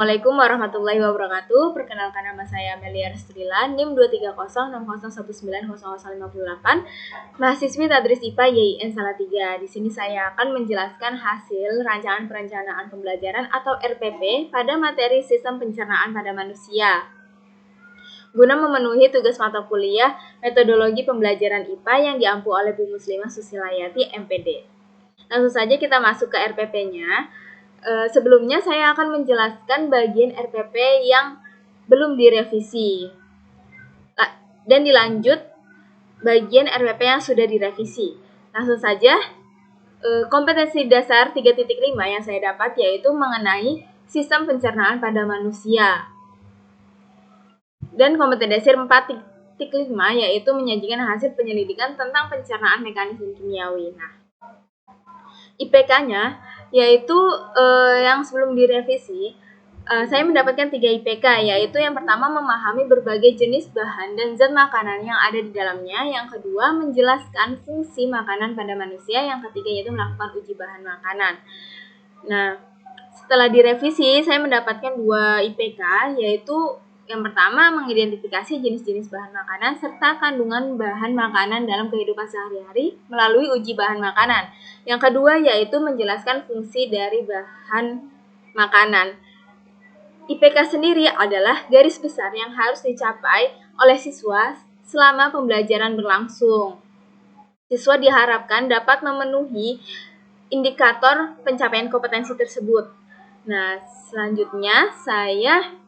Assalamualaikum warahmatullahi wabarakatuh. Perkenalkan, nama saya Amelia Restrila, NIM 23060190058, mahasiswi Tadris IPA YIN Salatiga. Di sini saya akan menjelaskan hasil rancangan perencanaan pembelajaran atau RPP pada materi sistem pencernaan pada manusia, guna memenuhi tugas mata kuliah metodologi pembelajaran IPA yang diampu oleh Bu Muslimah Susilayati MPD. Langsung saja kita masuk ke RPP-nya. Sebelumnya saya akan menjelaskan bagian RPP yang belum direvisi dan dilanjut bagian RPP yang sudah direvisi. Langsung saja, kompetensi dasar 3.5 yang saya dapat yaitu mengenai sistem pencernaan pada manusia. Dan kompetensi dasar 4.5 yaitu menyajikan hasil penyelidikan tentang pencernaan mekanisme kimiawi. Nah, IPK-nya yaitu yang sebelum direvisi, saya mendapatkan 3 IPK, yaitu yang pertama memahami berbagai jenis bahan dan zat makanan yang ada di dalamnya, yang kedua menjelaskan fungsi makanan pada manusia, yang ketiga yaitu melakukan uji bahan makanan. Nah, setelah direvisi saya mendapatkan 2 IPK, yaitu yang pertama mengidentifikasi jenis-jenis bahan makanan serta kandungan bahan makanan dalam kehidupan sehari-hari melalui uji bahan makanan. Yang kedua yaitu menjelaskan fungsi dari bahan makanan. IPK sendiri adalah garis besar yang harus dicapai oleh siswa selama pembelajaran berlangsung. Siswa diharapkan dapat memenuhi indikator pencapaian kompetensi tersebut. Nah, selanjutnya saya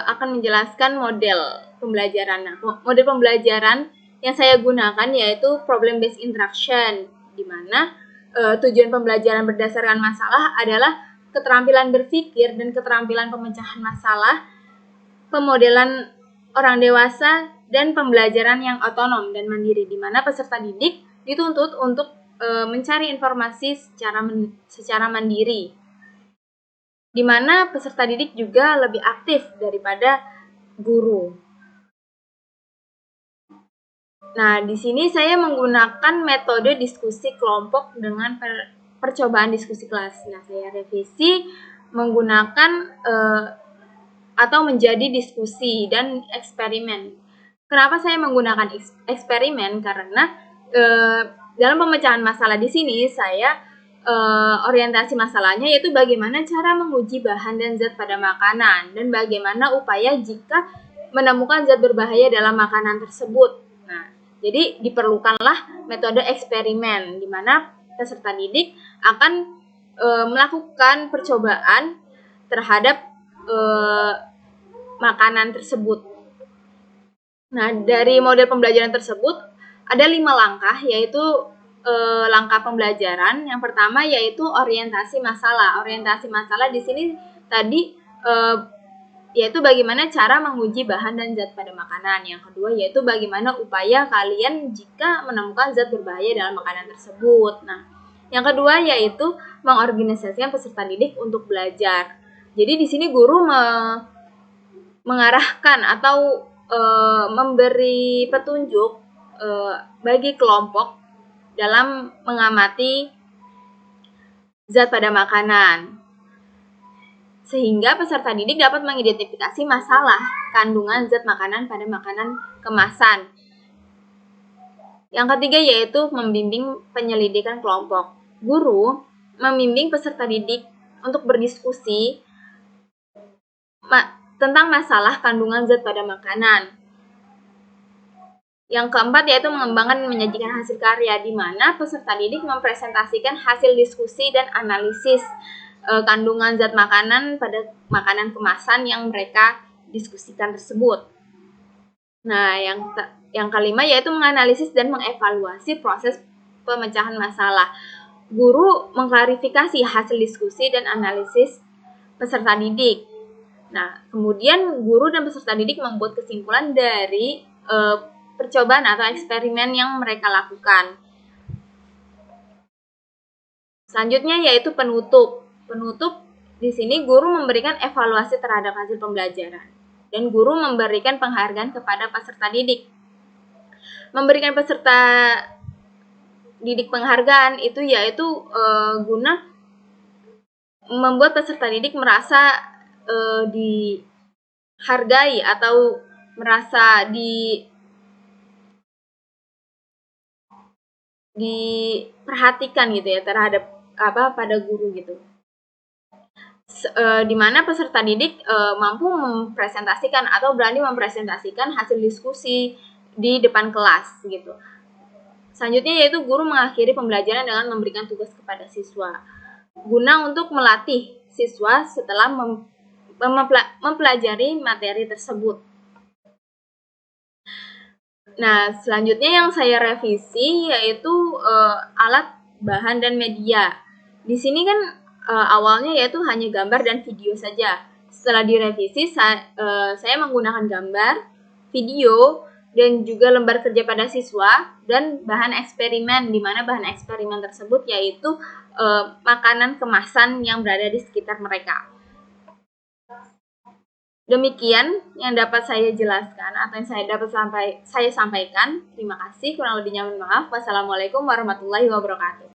akan menjelaskan model pembelajaran. Nah, model pembelajaran yang saya gunakan yaitu problem based instruction, di mana tujuan pembelajaran berdasarkan masalah adalah keterampilan berpikir dan keterampilan pemecahan masalah, pemodelan orang dewasa, dan pembelajaran yang otonom dan mandiri, di mana peserta didik dituntut untuk mencari informasi secara mandiri, di mana peserta didik juga lebih aktif daripada guru. Nah, di sini saya menggunakan metode diskusi kelompok dengan percobaan diskusi kelas. Nah, saya revisi menggunakan atau menjadi diskusi dan eksperimen. Kenapa saya menggunakan eksperimen? Karena dalam pemecahan masalah di sini saya orientasi masalahnya yaitu bagaimana cara menguji bahan dan zat pada makanan dan bagaimana upaya jika menemukan zat berbahaya dalam makanan tersebut. Nah, jadi diperlukanlah metode eksperimen di mana peserta didik akan melakukan percobaan terhadap makanan tersebut. Nah, dari model pembelajaran tersebut ada 5 langkah, yaitu langkah pembelajaran. Yang pertama yaitu orientasi masalah. Orientasi masalah di sini tadi yaitu bagaimana cara menguji bahan dan zat pada makanan. Yang kedua yaitu bagaimana upaya kalian jika menemukan zat berbahaya dalam makanan tersebut. Nah, yang kedua yaitu mengorganisasikan peserta didik untuk belajar. Jadi di sini guru mengarahkan atau memberi petunjuk bagi kelompok dalam mengamati zat pada makanan, sehingga peserta didik dapat mengidentifikasi masalah kandungan zat makanan pada makanan kemasan. Yang ketiga yaitu membimbing penyelidikan kelompok. Guru membimbing peserta didik untuk berdiskusi tentang masalah kandungan zat pada makanan. Yang keempat yaitu mengembangkan dan menyajikan hasil karya, di mana peserta didik mempresentasikan hasil diskusi dan analisis kandungan zat makanan pada makanan kemasan yang mereka diskusikan tersebut. Nah, yang kelima yaitu menganalisis dan mengevaluasi proses pemecahan masalah. Guru mengklarifikasi hasil diskusi dan analisis peserta didik. Nah, kemudian guru dan peserta didik membuat kesimpulan dari percobaan atau eksperimen yang mereka lakukan. Selanjutnya yaitu penutup. Penutup di sini guru memberikan evaluasi terhadap hasil pembelajaran dan guru memberikan penghargaan kepada peserta didik. Memberikan peserta didik penghargaan itu yaitu guna membuat peserta didik merasa dihargai atau merasa diperhatikan gitu ya terhadap pada guru gitu. Di mana peserta didik mampu mempresentasikan atau berani mempresentasikan hasil diskusi di depan kelas gitu. Selanjutnya yaitu guru mengakhiri pembelajaran dengan memberikan tugas kepada siswa guna untuk melatih siswa setelah mempelajari materi tersebut. Nah, selanjutnya yang saya revisi yaitu alat, bahan, dan media. Di sini kan awalnya yaitu hanya gambar dan video saja. Setelah direvisi, saya menggunakan gambar, video, dan juga lembar kerja pada siswa, dan bahan eksperimen, di mana bahan eksperimen tersebut yaitu makanan kemasan yang berada di sekitar mereka. Demikian yang dapat saya jelaskan atau yang saya sampaikan. Terima kasih. Kurang lebihnya mohon maaf. Wassalamualaikum warahmatullahi wabarakatuh.